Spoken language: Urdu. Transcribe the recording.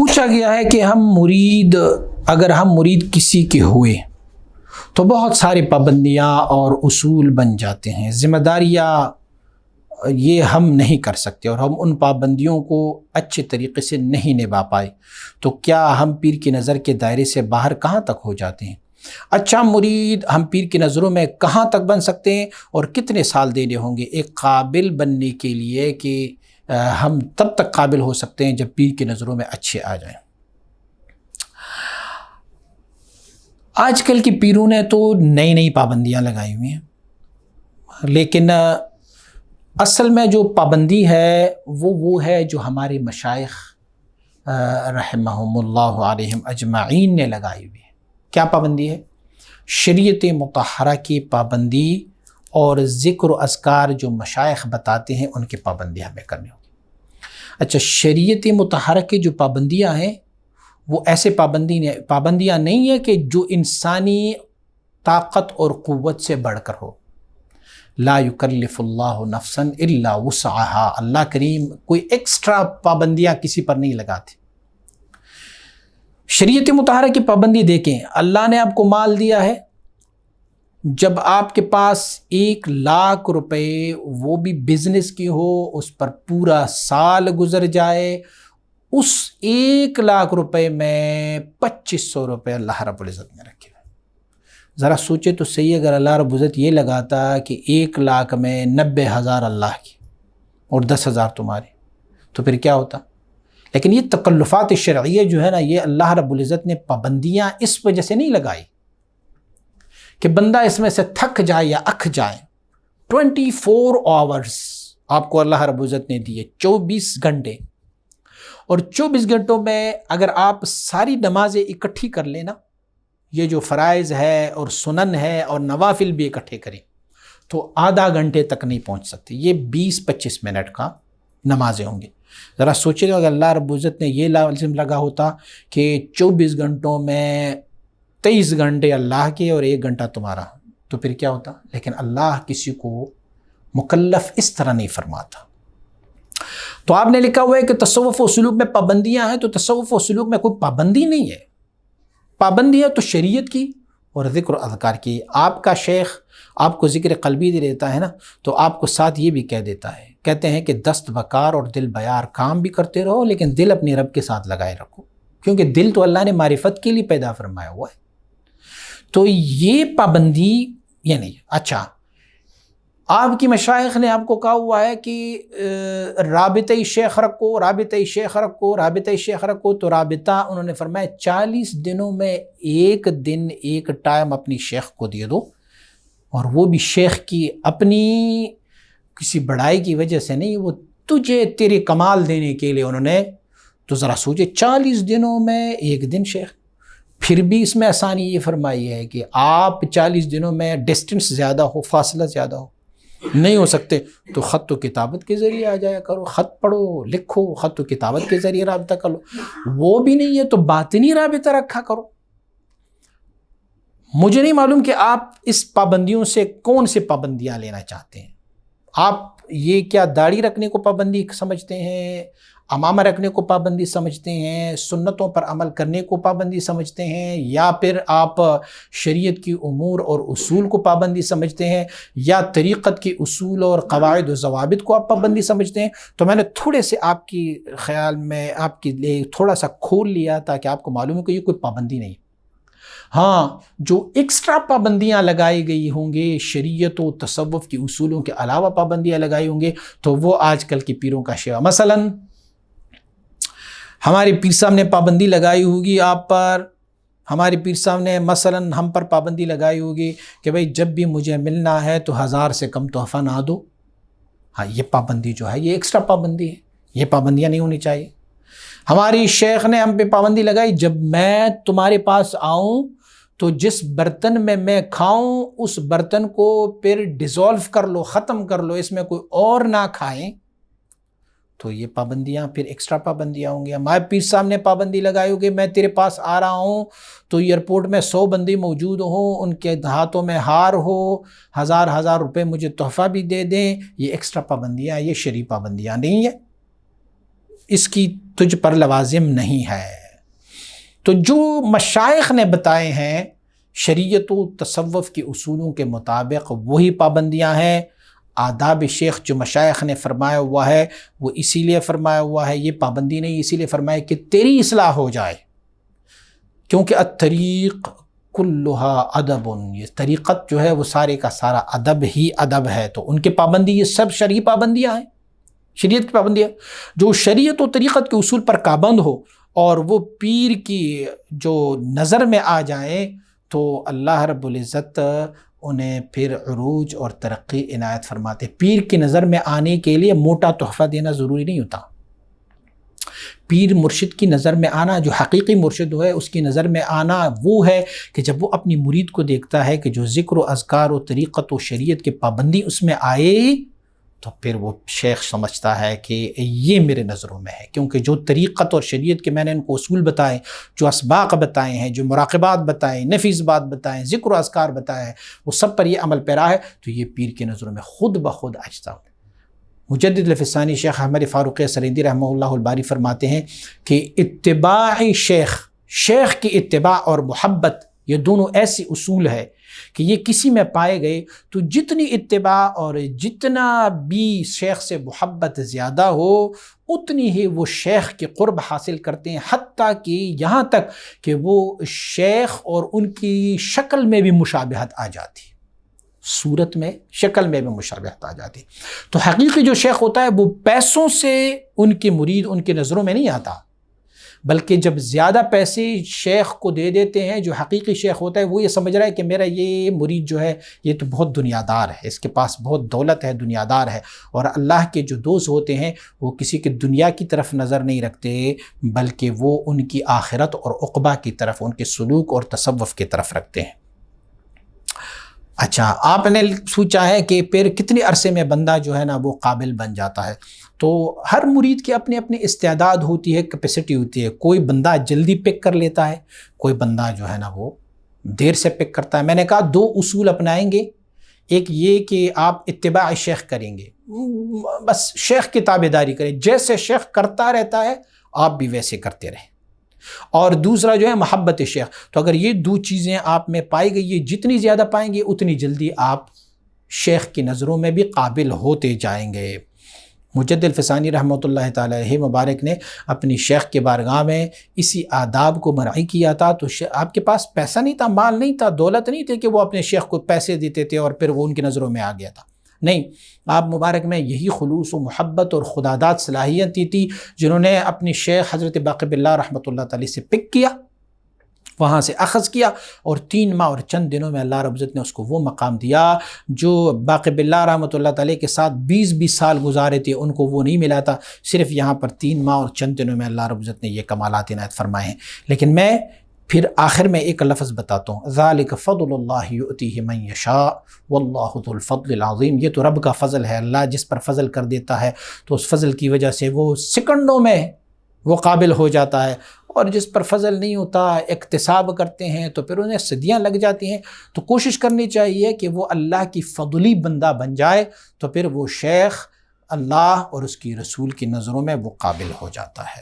پوچھا گیا ہے کہ اگر ہم مرید کسی کے ہوئے تو بہت ساری پابندیاں اور اصول بن جاتے ہیں، ذمہ داریاں یہ ہم نہیں کر سکتے اور ہم ان پابندیوں کو اچھے طریقے سے نہیں نبھا پائے، تو کیا ہم پیر کی نظر کے دائرے سے باہر کہاں تک ہو جاتے ہیں؟ اچھا مرید ہم پیر کی نظروں میں کہاں تک بن سکتے ہیں اور کتنے سال دینے ہوں گے ایک قابل بننے کے لیے کہ ہم تب تک قابل ہو سکتے ہیں جب پیر کی نظروں میں اچھے آ جائیں؟ آج کل کی پیروں نے تو نئی پابندیاں لگائی ہوئی ہیں، لیکن اصل میں جو پابندی ہے وہ ہے جو ہمارے مشائخ رحمہم اللہ علیہم اجمعین نے لگائی ہوئی ہے۔ کیا پابندی ہے؟ شریعت مطہرہ کی پابندی اور ذکر و اذکار جو مشائخ بتاتے ہیں ان کی پابندی ہمیں کرنی ہوگی۔ اچھا، شریعت مطہرہ کی جو پابندیاں ہیں وہ ایسے پابندیاں نہیں ہیں کہ جو انسانی طاقت اور قوت سے بڑھ کر ہو۔ لا یکلف اللہ نفسا الا وسعها، اللہ کریم کوئی ایکسٹرا پابندیاں کسی پر نہیں لگاتے۔ شریعت مطہرہ کی پابندی دیکھیں، اللہ نے آپ کو مال دیا ہے، جب آپ کے پاس 1,00,000 روپے وہ بھی بزنس کی ہو، اس پر پورا سال گزر جائے، اس 1,00,000 روپے میں 2,500 روپے اللہ رب العزت نے رکھے۔ ذرا سوچے تو صحیح، اگر اللہ رب العزت یہ لگاتا کہ 1,00,000 میں 90,000 اللہ کی اور 10,000 تمہاری، تو پھر کیا ہوتا؟ لیکن یہ تکلفات شرعیہ جو ہے نا، یہ اللہ رب العزت نے پابندیاں اس وجہ سے نہیں لگائی کہ بندہ اس میں سے تھک جائے یا اکھ جائے۔ 24 آورز آپ کو اللہ رب العزت نے دیے، 24 گھنٹے، اور 24 گھنٹوں میں اگر آپ ساری نمازیں اکٹھی کر لینا، یہ جو فرائض ہے اور سنن ہے اور نوافل بھی اکٹھے کریں، تو آدھا گھنٹے تک نہیں پہنچ سکتے، یہ 20-25 منٹ کا نمازیں ہوں گے۔ ذرا سوچے تو اگر اللہ رب العزت نے یہ لازم لگا ہوتا کہ 24 گھنٹوں میں 23 گھنٹے اللہ کے اور 1 گھنٹہ تمہارا، تو پھر کیا ہوتا؟ لیکن اللہ کسی کو مکلف اس طرح نہیں فرماتا۔ تو آپ نے لکھا ہوا ہے کہ تصوف و سلوک میں پابندیاں ہیں، تو تصوف و سلوک میں کوئی پابندی نہیں ہے، پابندی ہے تو شریعت کی اور ذکر و اذکار کی۔ آپ کا شیخ آپ کو ذکر قلبی دے دیتا ہے نا، تو آپ کو ساتھ یہ بھی کہہ دیتا ہے، کہتے ہیں کہ دست بکار اور دل بیار کام بھی کرتے رہو، لیکن دل اپنے رب کے ساتھ لگائے رکھو، کیونکہ دل تو اللہ نے معرفت کے لیے پیدا فرمایا ہوا ہے۔ تو یہ پابندی یہ نہیں۔ اچھا، آپ کی مشائخ نے آپ کو کہا ہوا ہے کہ رابطہ شیخ رکھو، رابطہ شیخ رکھو، رابطہ شیخ رکھو، تو رابطہ انہوں نے فرمایا 40 دنوں میں 1 دن 1 ٹائم اپنی شیخ کو دے دو، اور وہ بھی شیخ کی اپنی کسی بڑائی کی وجہ سے نہیں، وہ تجھے تیرے کمال دینے کے لیے انہوں نے۔ تو ذرا سوچے 40 دنوں میں 1 دن شیخ، پھر بھی اس میں آسانی یہ فرمائی ہے کہ آپ 40 دنوں میں ڈسٹنس زیادہ ہو، فاصلہ زیادہ ہو، نہیں ہو سکتے تو خط و کتابت کے ذریعے آ جایا کرو، خط پڑھو، لکھو، خط و کتابت کے ذریعے رابطہ کر لو، وہ بھی نہیں ہے تو باطنی رابطہ رکھا کرو۔ مجھے نہیں معلوم کہ آپ اس پابندیوں سے کون سے پابندیاں لینا چاہتے ہیں۔ آپ یہ کیا داڑھی رکھنے کو پابندی سمجھتے ہیں، امامہ رکھنے کو پابندی سمجھتے ہیں، سنتوں پر عمل کرنے کو پابندی سمجھتے ہیں، یا پھر آپ شریعت کی امور اور اصول کو پابندی سمجھتے ہیں، یا طریقت کی اصول اور قواعد و ضوابط کو آپ پابندی سمجھتے ہیں؟ تو میں نے تھوڑے سے آپ کی خیال میں آپ کے لیے تھوڑا سا کھول لیا تاکہ آپ کو معلوم ہو کہ یہ کوئی پابندی نہیں۔ ہاں، جو ایکسٹرا پابندیاں لگائی گئی ہوں گے، شریعت و تصوف کی اصولوں کے علاوہ پابندیاں لگائی ہوں گے، تو وہ آج کل کی پیروں کا شیوا۔ مثلاً ہمارے پیر صاحب نے پابندی لگائی ہوگی آپ پر، ہمارے پیر صاحب نے مثلاً ہم پر پابندی لگائی ہوگی کہ بھئی جب بھی مجھے ملنا ہے تو 1000 سے کم تحفہ نہ دو۔ ہاں، یہ پابندی جو ہے یہ ایکسٹرا پابندی ہے، یہ پابندیاں نہیں ہونی چاہیے۔ ہماری شیخ نے ہم پہ پابندی لگائی، جب میں تمہارے پاس آؤں تو جس برتن میں میں کھاؤں اس برتن کو پھر ڈیزولو کر لو، ختم کر لو، اس میں کوئی اور نہ کھائیں۔ تو یہ پابندیاں پھر ایکسٹرا پابندیاں ہوں گی۔ ہمارے پیر صاحب نے پابندی لگائی ہوگی، میں تیرے پاس آ رہا ہوں تو ایئرپورٹ میں 100 بندے موجود ہوں، ان کے ہاتھوں میں ہار ہو، 1000 روپے مجھے تحفہ بھی دے دیں، یہ ایکسٹرا پابندیاں، یہ شرعی پابندیاں نہیں ہے۔ اس کی تجھ پر لوازم نہیں ہے۔ تو جو مشائخ نے بتائے ہیں شریعت و تصوف کے اصولوں کے مطابق وہی پابندیاں ہیں۔ آداب شیخ جو مشائخ نے فرمایا ہوا ہے وہ اسی لیے فرمایا ہوا ہے، یہ پابندی نہیں، اسی لیے فرمایا کہ تیری اصلاح ہو جائے، کیونکہ الطریق کلھا ادب، یہ طریقت جو ہے وہ سارے کا سارا ادب ہی ادب ہے، تو ان کے پابندی یہ سب شرعی پابندیاں ہیں، شریعت کی پابندیاں۔ جو شریعت و طریقت کے اصول پر پابند ہو اور وہ پیر کی جو نظر میں آ جائیں تو اللہ رب العزت انہیں پھر عروج اور ترقی عنایت فرماتے۔ پیر کی نظر میں آنے کے لیے موٹا تحفہ دینا ضروری نہیں ہوتا۔ پیر مرشد کی نظر میں آنا، جو حقیقی مرشد ہے اس کی نظر میں آنا وہ ہے کہ جب وہ اپنی مرید کو دیکھتا ہے کہ جو ذکر و اذکار و طریقت و شریعت کی پابندی اس میں آئے تو پھر وہ شیخ سمجھتا ہے کہ یہ میرے نظروں میں ہے، کیونکہ جو طریقت اور شریعت کے میں نے ان کو اصول بتائے، جو اسباق بتائے ہیں، جو مراقبات بتائے، نفیس بات بتائیں، ذکر و اذکار بتائے ہیں، وہ سب پر یہ عمل پیرا ہے، تو یہ پیر کی نظروں میں خود بخود اجزا ہے۔ مجدد الفسانی شیخ احمد فاروق سریندی رحمہ اللہ الباری فرماتے ہیں کہ اتباع شیخ کی اتباع اور محبت یہ دونوں ایسی اصول ہے کہ یہ کسی میں پائے گئے تو جتنی اتباع اور جتنا بھی شیخ سے محبت زیادہ ہو اتنی ہی وہ شیخ کے قرب حاصل کرتے ہیں، حتیٰ کہ یہاں تک کہ وہ شیخ اور ان کی شکل میں بھی مشابہت آ جاتی، صورت میں شکل میں بھی مشابہت آ جاتی۔ تو حقیقی جو شیخ ہوتا ہے وہ پیسوں سے ان کی مرید ان کی نظروں میں نہیں آتا، بلکہ جب زیادہ پیسے شیخ کو دے دیتے ہیں، جو حقیقی شیخ ہوتا ہے وہ یہ سمجھ رہا ہے کہ میرا یہ مرید جو ہے یہ تو بہت دنیا دار ہے، اس کے پاس بہت دولت ہے، دنیا دار ہے، اور اللہ کے جو دوست ہوتے ہیں وہ کسی کی دنیا کی طرف نظر نہیں رکھتے بلکہ وہ ان کی آخرت اور عقبہ کی طرف، ان کے سلوک اور تصوف کی طرف رکھتے ہیں۔ اچھا، آپ نے سوچا ہے کہ پھر کتنے عرصے میں بندہ جو ہے نا وہ قابل بن جاتا ہے؟ تو ہر مرید کی اپنی اپنی استعداد ہوتی ہے، کیپیسٹی ہوتی ہے۔ کوئی بندہ جلدی پک کر لیتا ہے، کوئی بندہ جو ہے نا وہ دیر سے پک کرتا ہے۔ میں نے کہا دو اصول اپنائیں گے، ایک یہ کہ آپ اتباع شیخ کریں گے، بس شیخ کی تابعداری کریں، جیسے شیخ کرتا رہتا ہے آپ بھی ویسے کرتے رہیں، اور دوسرا جو ہے محبت شیخ۔ تو اگر یہ دو چیزیں آپ میں پائی گئی، یہ جتنی زیادہ پائیں گے اتنی جلدی آپ شیخ کی نظروں میں بھی قابل ہوتے جائیں گے۔ مجدد الفسانی رحمۃ اللہ تعالی علیہ مبارک نے اپنی شیخ کے بارگاہ میں اسی آداب کو مرعی کیا تھا، تو آپ کے پاس پیسہ نہیں تھا، مال نہیں تھا، دولت نہیں تھی کہ وہ اپنے شیخ کو پیسے دیتے تھے اور پھر وہ ان کی نظروں میں آ گیا تھا، نہیں، آپ مبارک میں یہی خلوص و محبت اور خداداد صلاحیت تھی جنہوں نے اپنی شیخ حضرت باقی باللہ رحمۃ اللہ تعالی سے پک کیا، وہاں سے اخذ کیا، اور 3 ماہ اور چند دنوں میں اللہ رب العزت نے اس کو وہ مقام دیا جو باقی باللہ رحمۃ اللہ تعالی کے ساتھ 20 سال گزارے تھے ان کو وہ نہیں ملا تھا، صرف یہاں پر 3 ماہ اور چند دنوں میں اللہ رب العزت نے یہ کمالات عنایت فرمائے ہیں۔ لیکن میں پھر آخر میں ایک لفظ بتاتا ہوں، ذالک فضل اللہ یؤتیہ من یشاء واللہ ذو الفضل العظیم، یہ تو رب کا فضل ہے، اللہ جس پر فضل کر دیتا ہے تو اس فضل کی وجہ سے وہ سیکنڈوں میں وہ قابل ہو جاتا ہے، اور جس پر فضل نہیں ہوتا، اکتساب کرتے ہیں تو پھر انہیں صدیاں لگ جاتی ہیں۔ تو کوشش کرنی چاہیے کہ وہ اللہ کی فضلی بندہ بن جائے، تو پھر وہ شیخ اللہ اور اس کی رسول کی نظروں میں وہ قابل ہو جاتا ہے۔